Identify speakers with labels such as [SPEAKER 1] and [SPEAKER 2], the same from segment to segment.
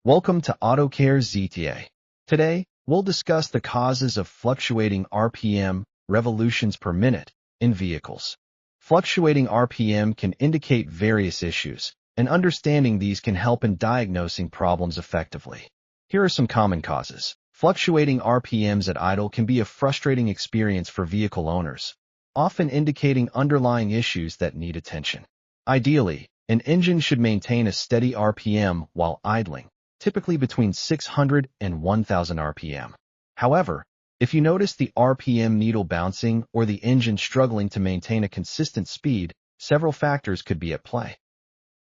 [SPEAKER 1] Welcome to AutoCare ZTA. Today, we'll discuss the causes of fluctuating RPM, revolutions per minute, in vehicles. Fluctuating RPM can indicate various issues, and understanding these can help in diagnosing problems effectively. Here are some common causes. Fluctuating RPMs at idle can be a frustrating experience for vehicle owners, often indicating underlying issues that need attention. Ideally, an engine should maintain a steady RPM while idling, typically between 600 and 1000 RPM. However, if you notice the RPM needle bouncing or the engine struggling to maintain a consistent speed, several factors could be at play.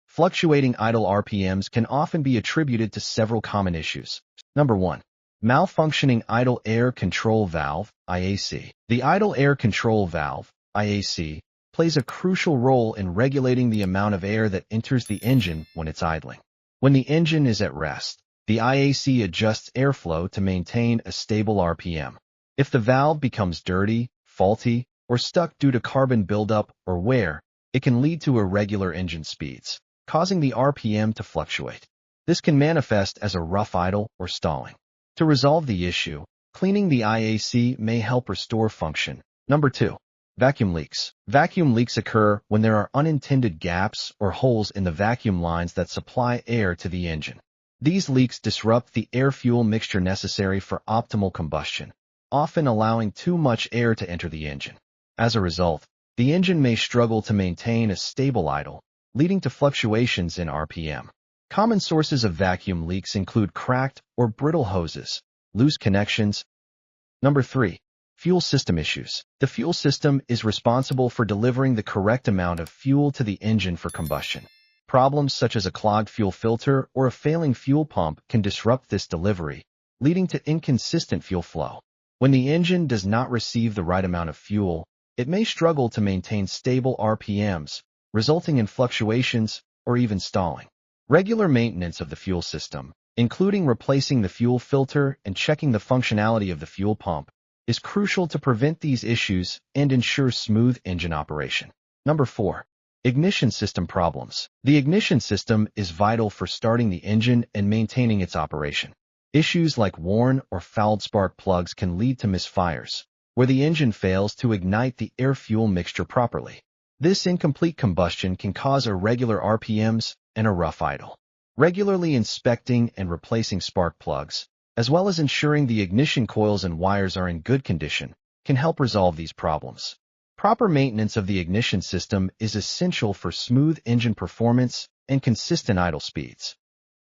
[SPEAKER 1] Fluctuating idle RPMs can often be attributed to several common issues. Number 1. Malfunctioning idle air control valve, IAC. The idle air control valve, IAC, plays a crucial role in regulating the amount of air that enters the engine when it's idling. When the engine is at rest, the IAC adjusts airflow to maintain a stable RPM. If the valve becomes dirty, faulty, or stuck due to carbon buildup or wear, it can lead to irregular engine speeds, causing the RPM to fluctuate. This can manifest as a rough idle or stalling. To resolve the issue, cleaning the IAC may help restore function. Number 2. Vacuum leaks. Vacuum leaks occur when there are unintended gaps or holes in the vacuum lines that supply air to the engine. These leaks disrupt the air-fuel mixture necessary for optimal combustion, often allowing too much air to enter the engine. As a result, the engine may struggle to maintain a stable idle, leading to fluctuations in RPM. Common sources of vacuum leaks include cracked or brittle hoses, loose connections. Number 3. Fuel system issues. The fuel system is responsible for delivering the correct amount of fuel to the engine for combustion. Problems such as a clogged fuel filter or a failing fuel pump can disrupt this delivery, leading to inconsistent fuel flow. When the engine does not receive the right amount of fuel, it may struggle to maintain stable RPMs, resulting in fluctuations or even stalling. Regular maintenance of the fuel system, including replacing the fuel filter and checking the functionality of the fuel pump, is crucial to prevent these issues and ensure smooth engine operation. Number 4. Ignition system problems. The ignition system is vital for starting the engine and maintaining its operation. Issues like worn or fouled spark plugs can lead to misfires, where the engine fails to ignite the air-fuel mixture properly. This incomplete combustion can cause irregular RPMs and a rough idle. Regularly inspecting and replacing spark plugs, as well as ensuring the ignition coils and wires are in good condition, can help resolve these problems. Proper maintenance of the ignition system is essential for smooth engine performance and consistent idle speeds.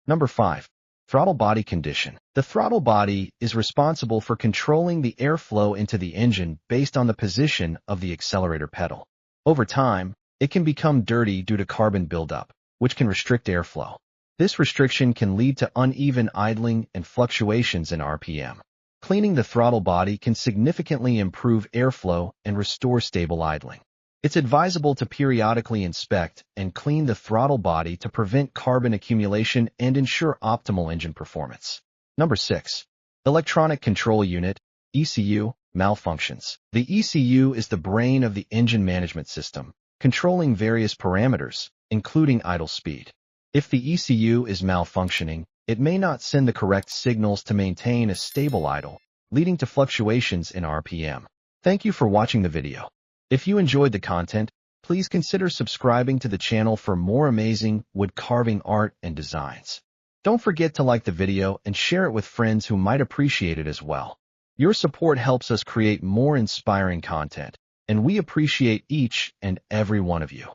[SPEAKER 1] Number 5. Throttle body condition. The throttle body is responsible for controlling the airflow into the engine based on the position of the accelerator pedal. Over time, it can become dirty due to carbon buildup, which can restrict airflow. This restriction can lead to uneven idling and fluctuations in RPM. Cleaning the throttle body can significantly improve airflow and restore stable idling. It's advisable to periodically inspect and clean the throttle body to prevent carbon accumulation and ensure optimal engine performance. Number 6. Electronic Control Unit, ECU, malfunctions. The ECU is the brain of the engine management system, controlling various parameters, including idle speed. If the ECU is malfunctioning, it may not send the correct signals to maintain a stable idle, leading to fluctuations in RPM. Thank you for watching the video. If you enjoyed the content, please consider subscribing to the channel for more amazing wood carving art and designs. Don't forget to like the video and share it with friends who might appreciate it as well. Your support helps us create more inspiring content, and we appreciate each and every one of you.